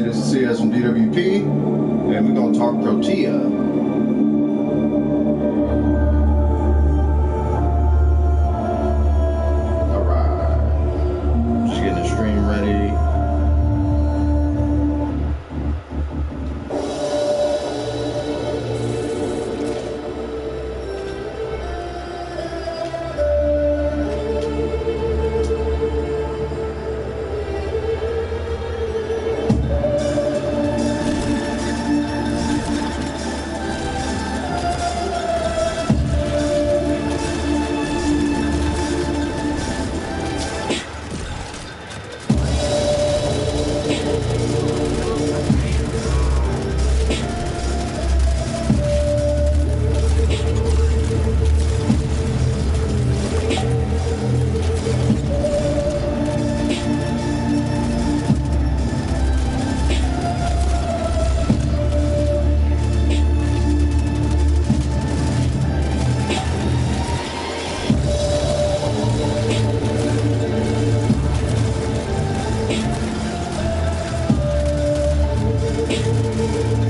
this is CS from DWP, and we're going to talk Protea. Alright, just getting the stream ready.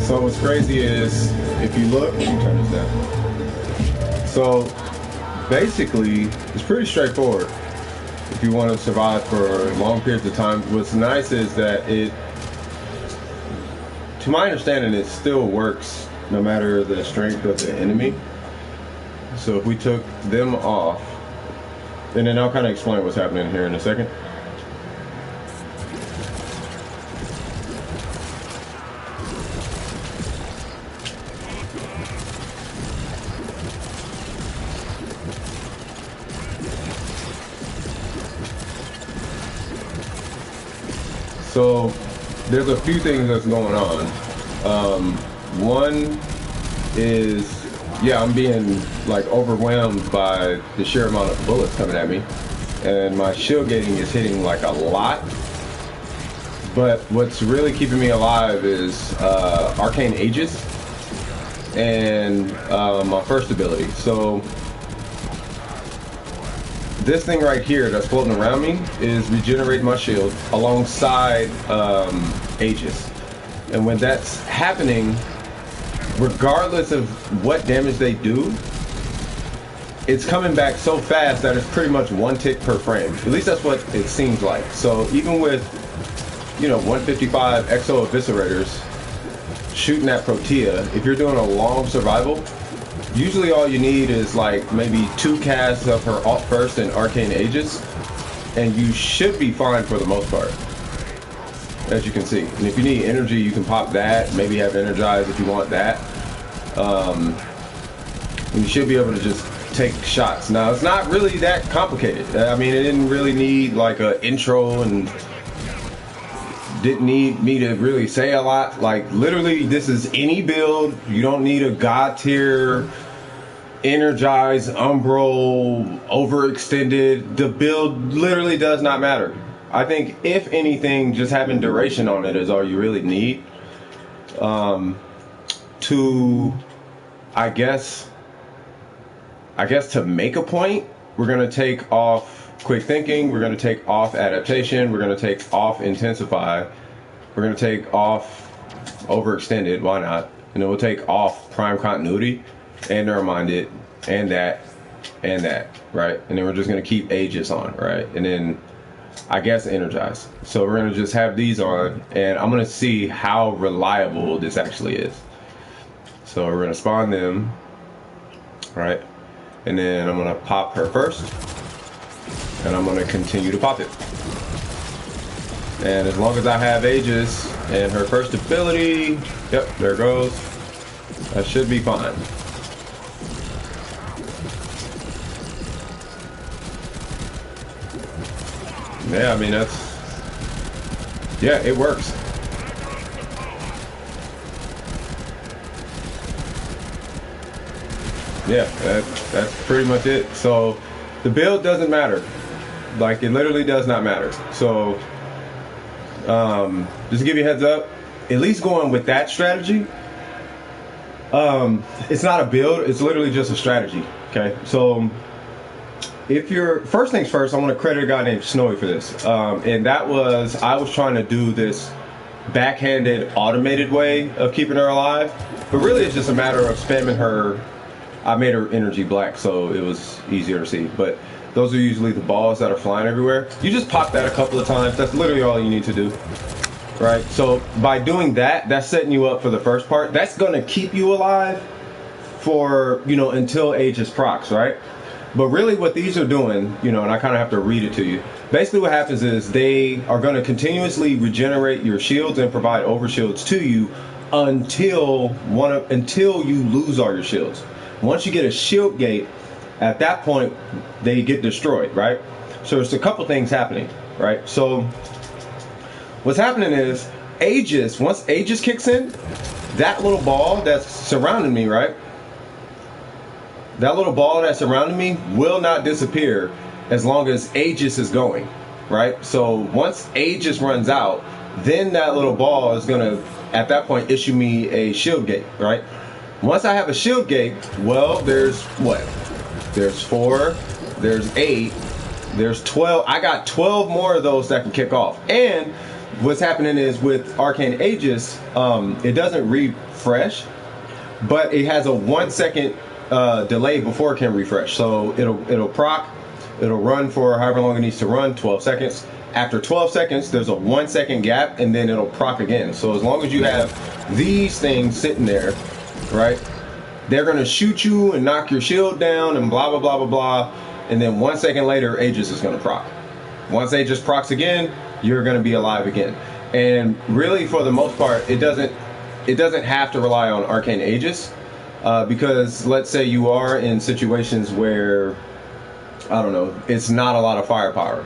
So what's crazy is, if you look, let me turn this down. So basically, it's pretty straightforward. If you want to survive for long periods of time, what's nice is that it, to my understanding, it still works no matter the strength of the enemy. So if we took them off, and then I'll kind of explain what's happening here in a second. So there's a few things that's going on. One is, yeah, I'm being like overwhelmed by the sheer amount of bullets coming at me, and my shield gating is hitting like a lot. But what's really keeping me alive is arcane aegis and my first ability. So this thing right here that's floating around me is regenerating my shield alongside Aegis. And when that's happening, regardless of what damage they do, it's coming back so fast that it's pretty much one tick per frame. At least that's what it seems like. So even with, you know, 155 exo eviscerators shooting at Protea, if you're doing a long survival, usually all you need is like maybe 2 casts of her alt first and arcane aegis, and you should be fine for the most part, as you can see. And if you need energy, you can pop that, maybe have energize if you want that. And you should be able to just take shots. Now, it's not really that complicated. I mean, it didn't really need like an intro and didn't need me to really say a lot. Like, literally, this is any build. You don't need a god tier, energized, umbral, overextended. The build literally does not matter. I think, if anything, just having duration on it is all you really need. To, I guess to make a point, we're gonna take off quick thinking, we're going to take off adaptation, we're going to take off intensify, we're going to take off overextended, why not, and then we'll take off prime continuity and narrow-minded and that, right? And then we're just going to keep aegis on, right? And then I guess energize. So we're going to just have these on, and I'm going to see how reliable this actually is. So we're going to spawn them, right? And then I'm going to pop her first, and I'm going to continue to pop it. And as long as I have Aegis and her first ability, yep, there it goes. That should be fine. Yeah, I mean, yeah, it works. Yeah, that's pretty much it. So the build doesn't matter. Like, it literally does not matter. So just to give you a heads up, at least going with that strategy, it's not a build, it's literally just a strategy. Okay, so if you're, first things first, I want to credit a guy named Snowy for this, and that was, I was trying to do this backhanded, automated way of keeping her alive. But really, it's just a matter of spamming her. I made her energy black, so it was easier to see. But those are usually the balls that are flying everywhere. You just pop that a couple of times. That's literally all you need to do. Right? So by doing that, that's setting you up for the first part. That's going to keep you alive for, you know, until Aegis procs, right? But really what these are doing, you know, and I kind of have to read it to you. Basically what happens is they are going to continuously regenerate your shields and provide overshields to you until you lose all your shields. Once you get a shield gate, at that point they get destroyed, right? So there's a couple things happening, right? So what's happening is Aegis, once Aegis kicks in, that little ball that's surrounding me, right? That little ball that's surrounding me will not disappear as long as Aegis is going, right? So once Aegis runs out, then that little ball is gonna, at that point, issue me a shield gate, right? Once I have a shield gate, well, there's what? There's 4, there's 8, there's 12. I got 12 more of those that can kick off. And what's happening is with Arcane Aegis, it doesn't refresh, but it has a 1 second delay before it can refresh. So it'll proc, it'll run for however long it needs to run, 12 seconds. After 12 seconds, there's a 1 second gap, and then it'll proc again. So as long as you have these things sitting there, right, they're gonna shoot you and knock your shield down and blah blah blah blah blah, and then 1 second later Aegis is gonna proc. Once Aegis procs again, you're gonna be alive again. And really, for the most part, it doesn't have to rely on Arcane Aegis. Because let's say you are in situations where, I don't know, it's not a lot of firepower,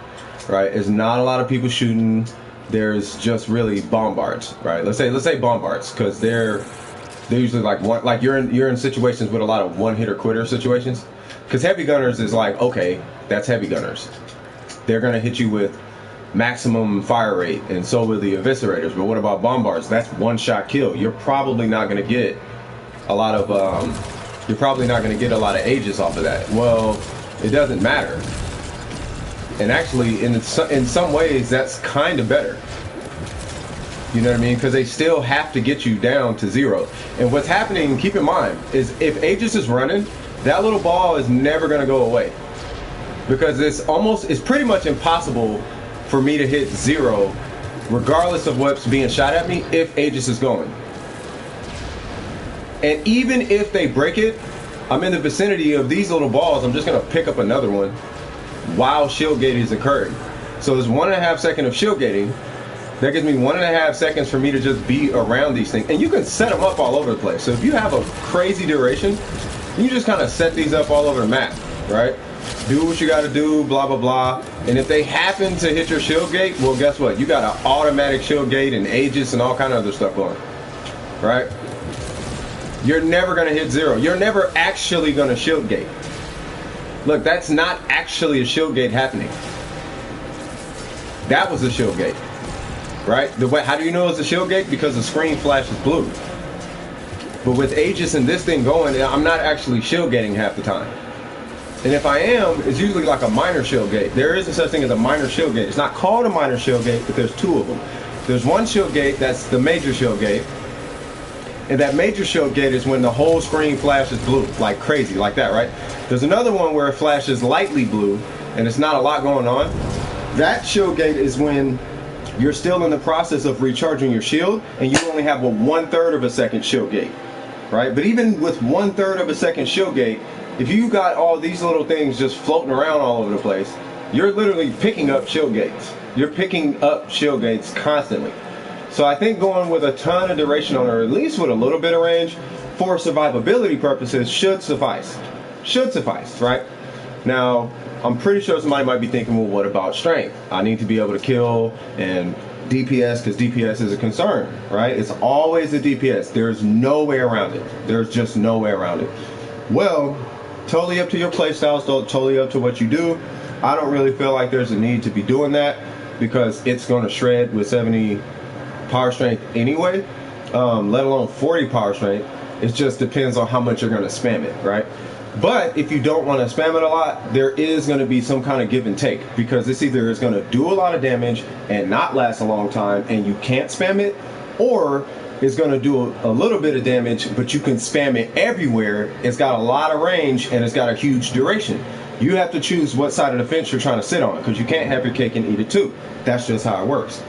right? It's not a lot of people shooting. There's just really bombards, right? Let's say bombards, because they're usually like one, like you're in situations with a lot of one hitter quitter situations. Because heavy gunners is like, okay, that's heavy gunners. They're gonna hit you with maximum fire rate, and so will the eviscerators. But what about bombards? That's one shot kill. You're probably not gonna get a lot of Aegis off of that. Well, it doesn't matter, and actually in some ways that's kind of better, you know what I mean, because they still have to get you down to 0. And what's happening, keep in mind, is if Aegis is running, that little ball is never going to go away, because it's pretty much impossible for me to hit 0 regardless of what's being shot at me if Aegis is going. And even if they break it, I'm in the vicinity of these little balls. I'm just going to pick up another one while shield gating is occurring. So there's 1.5 seconds of shield gating. That gives me 1.5 seconds for me to just be around these things. And you can set them up all over the place. So if you have a crazy duration, you just kind of set these up all over the map, right? Do what you got to do, blah, blah, blah. And if they happen to hit your shield gate, well, guess what? You got an automatic shield gate and Aegis and all kind of other stuff going, right? You're never going to hit 0. You're never actually going to shield gate. Look, that's not actually a shield gate happening. That was a shield gate, right? How do you know it's a shield gate? Because the screen flashes blue. But with Aegis and this thing going, I'm not actually shield gating half the time. And if I am, it's usually like a minor shield gate. There is a such thing as a minor shield gate. It's not called a minor shield gate, but there's 2 of them. There's one shield gate, that's the major shield gate. And that major shield gate is when the whole screen flashes blue, like crazy, like that, right? There's another one where it flashes lightly blue, and it's not a lot going on. That shield gate is when you're still in the process of recharging your shield, and you only have a 1/3 of a second shield gate, right? But even with 1/3 of a second shield gate, if you got all these little things just floating around all over the place, you're literally picking up shield gates. You're picking up shield gates constantly. So I think going with a ton of duration on her, at least with a little bit of range, for survivability purposes, should suffice. Should suffice, right? Now, I'm pretty sure somebody might be thinking, well, what about strength? I need to be able to kill and DPS, because DPS is a concern, right? It's always a DPS. There's no way around it. There's just no way around it. Well, totally up to your playstyles, totally up to what you do. I don't really feel like there's a need to be doing that, because it's going to shred with 70 power strength anyway, let alone 40 power strength. It just depends on how much you're going to spam it, right? But if you don't want to spam it a lot, there is going to be some kind of give and take, because this either is going to do a lot of damage and not last a long time and you can't spam it, or it's going to do a little bit of damage but you can spam it everywhere. It's got a lot of range and it's got a huge duration. You have to choose what side of the fence you're trying to sit on, because you can't have your cake and eat it too. That's just how it works.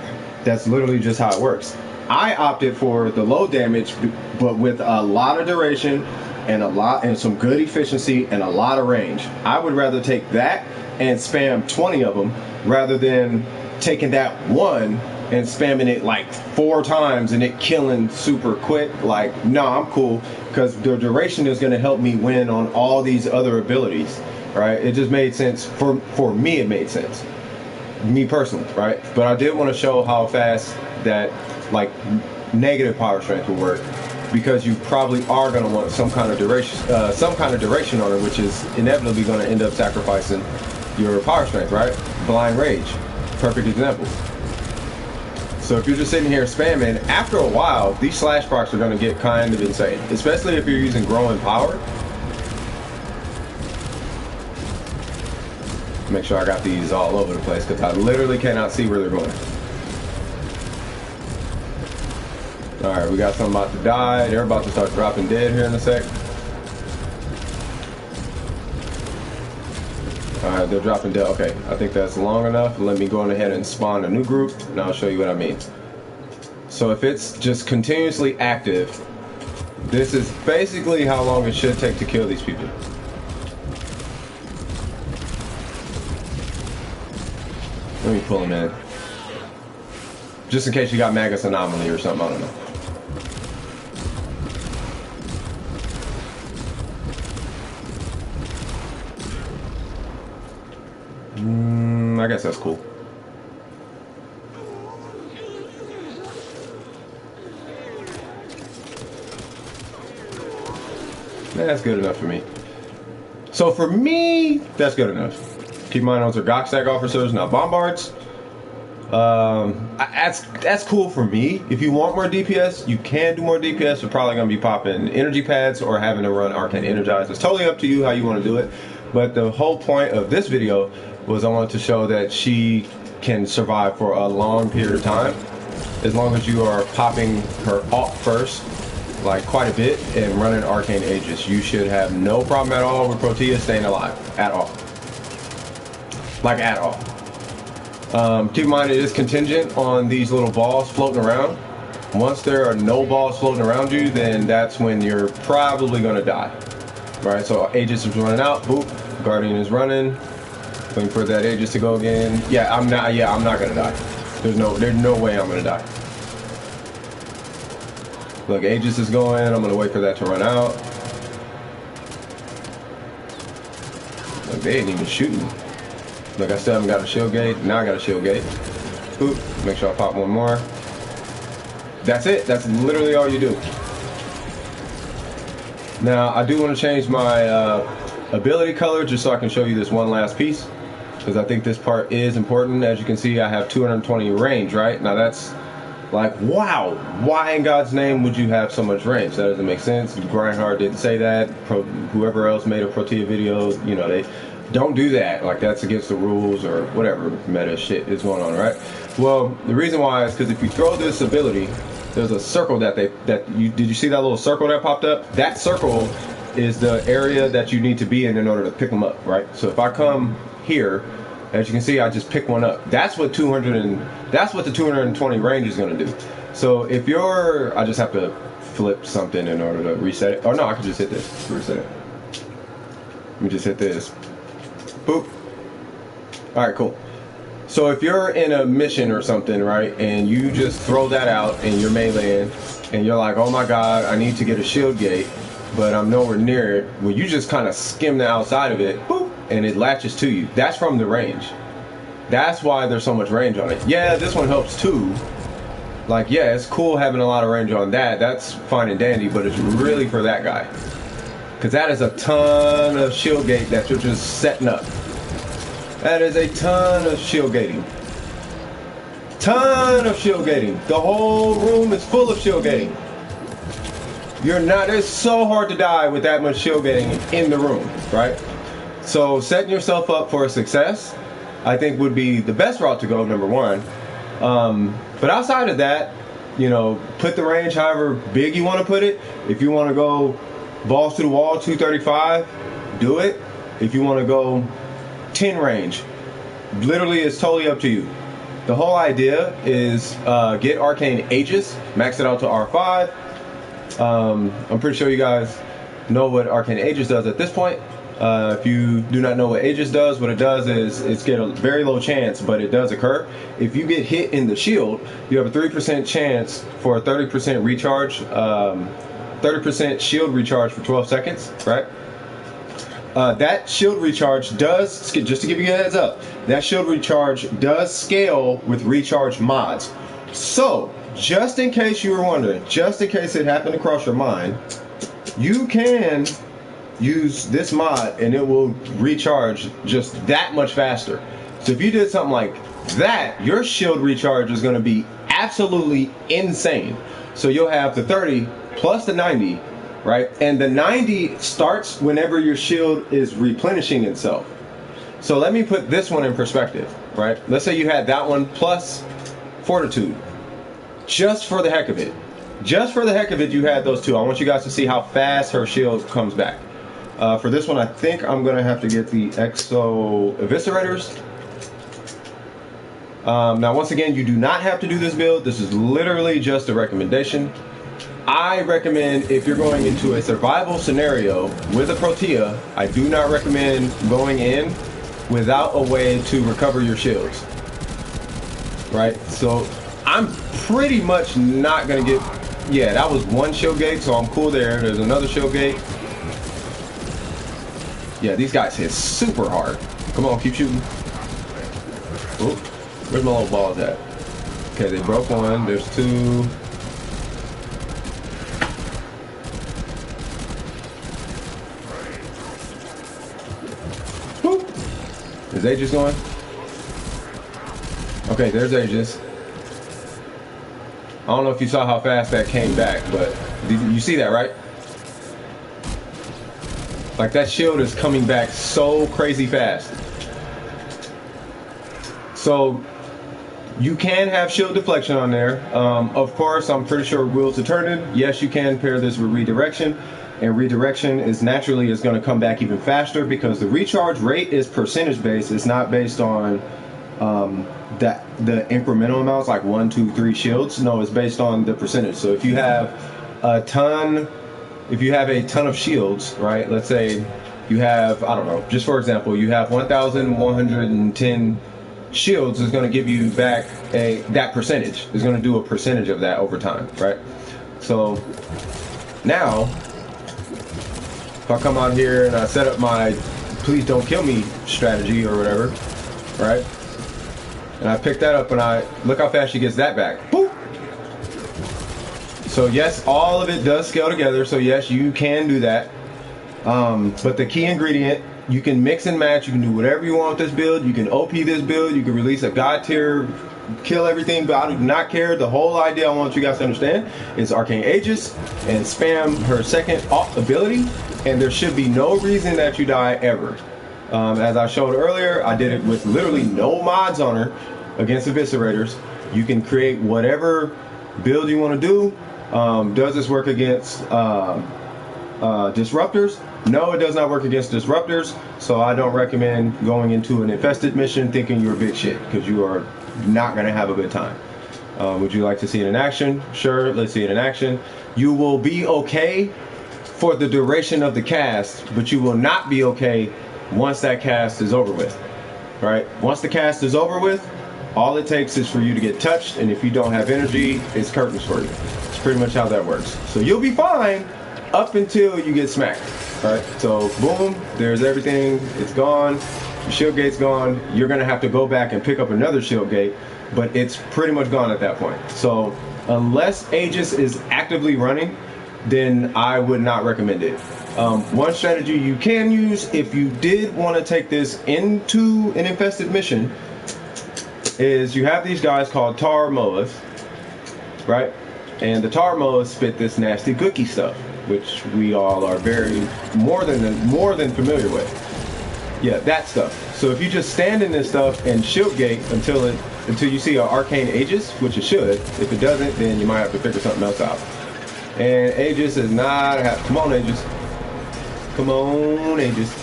That's literally just how it works. I opted for the low damage but with a lot of duration and some good efficiency and a lot of range. I would rather take that and spam 20 of them rather than taking that one and spamming it like 4 times and it killing super quick. Like, no, I'm cool, because the duration is going to help me win on all these other abilities, right? It just made sense for me. It made sense, me personally, right? But I did want to show how fast that like negative power strength will work, because you probably are going to want some kind of duration on it, which is inevitably going to end up sacrificing your power strength, right? Blind Rage, perfect example. So if you're just sitting here spamming, after a while, these slash procs are going to get kind of insane, especially if you're using growing power. Make sure I got these all over the place, because I literally cannot see where they're going. Alright, we got some about to die. They're about to start dropping dead here in a sec. Alright, they're dropping dead. Okay, I think that's long enough. Let me go on ahead and spawn a new group, and I'll show you what I mean. So if it's just continuously active, this is basically how long it should take to kill these people. Let me pull them in. Just in case you got Magus Anomaly or something, I don't know. I guess that's cool. That's good enough for me. So for me, that's good enough. Keep in mind those are Gok Stack officers, not Bombards. That's cool for me. If you want more DPS, you can do more DPS. You're probably going to be popping energy pads or having to run Arcane Energize. It's totally up to you how you want to do it. But the whole point of this video was I wanted to show that she can survive for a long period of time, as long as you are popping her ult first, like quite a bit, and running Arcane Aegis. You should have no problem at all with Protea staying alive, at all. Like at all. Keep in mind it is contingent on these little balls floating around. Once there are no balls floating around you, then that's when you're probably going to die. Right, so Aegis is running out, boop, Guardian is running, waiting for that Aegis to go again. Yeah, I'm not gonna die. There's no way I'm gonna die. Look, Aegis is going, I'm gonna wait for that to run out. Look, they ain't even shooting. Look, I still haven't got a shield gate, now I got a shield gate. Boop, make sure I pop one more. That's it, that's literally all you do. Now, I do want to change my ability color just so I can show you this one last piece, because I think this part is important. As you can see, I have 220 range, right? Now that's like, wow, why in God's name would you have so much range? That doesn't make sense. Grindhard didn't say that. Whoever else made a Protea video, you know, they don't do that. Like, that's against the rules or whatever meta shit is going on, right? Well, the reason why is because if you throw this ability, there's a circle did you see that little circle that popped up? That circle is the area that you need to be in order to pick them up, right? So if I come here, as you can see, I just pick one up. That's what the 220 range is going to do. So if you're, I just have to flip something in order to reset it. Oh no, I can just hit this to reset it. Let me just hit this. Boop. All right, cool. So if you're in a mission or something, right, and you just throw that out and you're meleeing, and you're like, oh my god, I need to get a shield gate, but I'm nowhere near it, well, you just kind of skim the outside of it, boop, and it latches to you. That's from the range. That's why there's so much range on it. Yeah, this one helps too. Like, yeah, it's cool having a lot of range on that. That's fine and dandy, but it's really for that guy. Because that is a ton of shield gate that you're just setting up. That is a ton of shield gating. Ton of shield gating. The whole room is full of shield gating. you're not, it's so hard to die with that much shield getting in the room, right? So setting yourself up for a success, I think would be the best route to go, number one. But outside of that, you know, put the range however big you want to put it. If you want to go balls to the wall, 235, do it. If you want to go 10 range, literally it's totally up to you. The whole idea is get Arcane Aegis, max it out to R5. I'm pretty sure you guys know what Arcane Aegis does at this point. If you do not know what Aegis does, what it does is it's get a very low chance, but it does occur. If you get hit in the shield, you have a 3% chance for a 30% recharge, 30% shield recharge for 12 seconds, right? That shield recharge does, just to give you a heads up, that shield recharge does scale with recharge mods. So, just in case you were wondering, just in case it happened to cross your mind, you can use this mod and it will recharge just that much faster. So if you did something like that, your shield recharge is going to be absolutely insane. So you'll have the 30 plus the 90, right? And the 90 starts whenever your shield is replenishing itself. So let me put this one in perspective, right? Let's say you had that one plus Fortitude. Just for the heck of it. Just for the heck of it, you had those two. I want you guys to see how fast her shield comes back. For this one, I think I'm going to have to get the Exo Eviscerators. Now, once again, you do not have to do this build. This is literally just a recommendation. I recommend if you're going into a survival scenario with a Protea, I do not recommend going in without a way to recover your shields. Right? So I'm pretty much not going to get... Yeah, that was one shield gate, so I'm cool there. There's another shield gate. Yeah, these guys hit super hard. Come on, keep shooting. Oop, where's my little balls at? Okay, they broke one. There's two. Whoop. Is Aegis going? Okay, there's Aegis. I don't know if you saw how fast that came back, but you see that, right? Like, that shield is coming back so crazy fast. So you can have shield deflection on there. Of course, I'm pretty sure Wheels of Turning, yes, you can pair this with redirection, and redirection is naturally going to come back even faster because the recharge rate is percentage based. It's not based on the incremental amounts like 1, 2, 3 shields. No, it's based on the percentage. So if you have a ton of shields, right? Let's say you have, I don't know, just for example, you have 1,110 shields, is going to give you back that percentage. Is going to do a percentage of that over time, right? So now, if I come out here and I set up my please don't kill me strategy or whatever, right? And I pick that up and I look how fast she gets that back. Boop! So yes, all of it does scale together. So yes, you can do that. But the key ingredient, you can mix and match. You can do whatever you want with this build. You can OP this build. You can release a God tier, kill everything, but I do not care. The whole idea I want you guys to understand is Arcane Aegis and spam her second ability, and there should be no reason that you die ever. As I showed earlier, I did it with literally no mods on her against Eviscerators. You can create whatever build you want to do. Does this work against disruptors? No, it does not work against disruptors, so I don't recommend going into an infested mission thinking you're big shit, because you are not going to have a good time. Would you like to see it in action? Sure, let's see it in action. You will be okay for the duration of the cast, but you will not be okay once that cast is over with, right? Once the cast is over with, all it takes is for you to get touched, and if you don't have energy, it's curtains for you. It's pretty much how that works. So you'll be fine up until you get smacked, right? So boom, there's everything, it's gone, the shield gate's gone. You're gonna have to go back and pick up another shield gate, but it's pretty much gone at that point. So unless Aegis is actively running, then I would not recommend it. One strategy you can use if you did want to take this into an infested mission is you have these guys called Tar Moas, right? And the Tar Moas spit this nasty cookie stuff. which we all are very more than familiar with. Yeah, that stuff. So if you just stand in this stuff and shield gate until you see an arcane Aegis, which it should. If it doesn't, then you might have to figure something else out. And Aegis is not come on, Aegis. Come on, Aegis.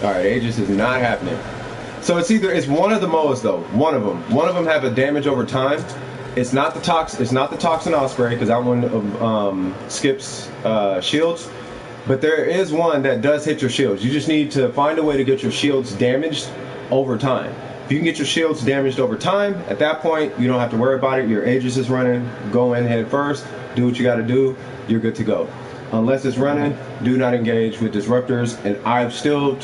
Alright, Aegis is not happening. So it's one of the Moas though. One of them have a damage over time. It's not the Toxin Osprey, because that one skips shields. But there is one that does hit your shields. You just need to find a way to get your shields damaged over time. If you can get your shields damaged over time, at that point, you don't have to worry about it. Your Aegis is running. Go in head first. Do what you got to do. You're good to go. Unless it's running, do not engage with disruptors. And I've still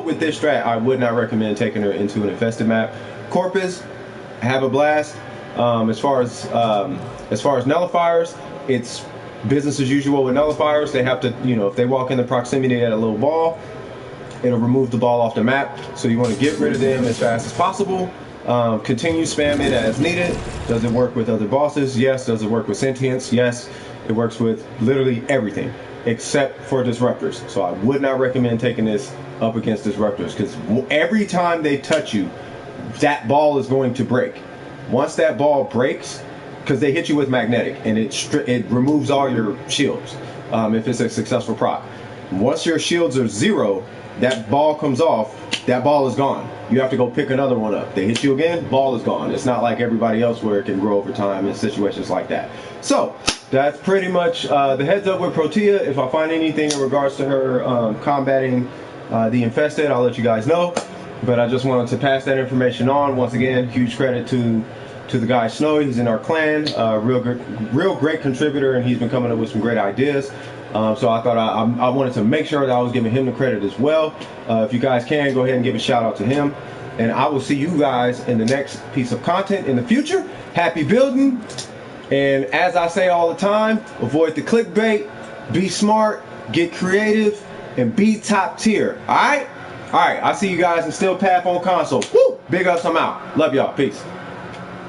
with this strat, I would not recommend taking her into an infested map. Corpus, have a blast. As far as nullifiers, it's business as usual with nullifiers. They have to, if they walk in the proximity at a little ball, it'll remove the ball off the map. So you want to get rid of them as fast as possible. Continue spam it as needed. Does it work with other bosses? Yes. Does it work with sentience? Yes. It works with literally everything except for disruptors. So I would not recommend taking this up against disruptors, because every time they touch you, that ball is going to break. Once that ball breaks, because they hit you with magnetic, and it removes all your shields if it's a successful proc. Once your shields are 0, that ball comes off, that ball is gone. You have to go pick another one up. They hit you again, ball is gone. It's not like everybody else where it can grow over time in situations like that. So that's pretty much the heads up with Protea. If I find anything in regards to her combating the infested, I'll let you guys know. But I just wanted to pass that information on. Once again, huge credit to the guy Snowy. He's in our clan, real great contributor, and he's been coming up with some great ideas. So I thought I wanted to make sure that I was giving him the credit as well. If you guys can, go ahead and give a shout out to him. And I will see you guys in the next piece of content in the future. Happy building. And as I say all the time, avoid the clickbait, be smart, get creative, and be top tier. Alright? Alright, I'll see you guys in Steel Path on console. Woo! Big ups, I'm out. Love y'all. Peace.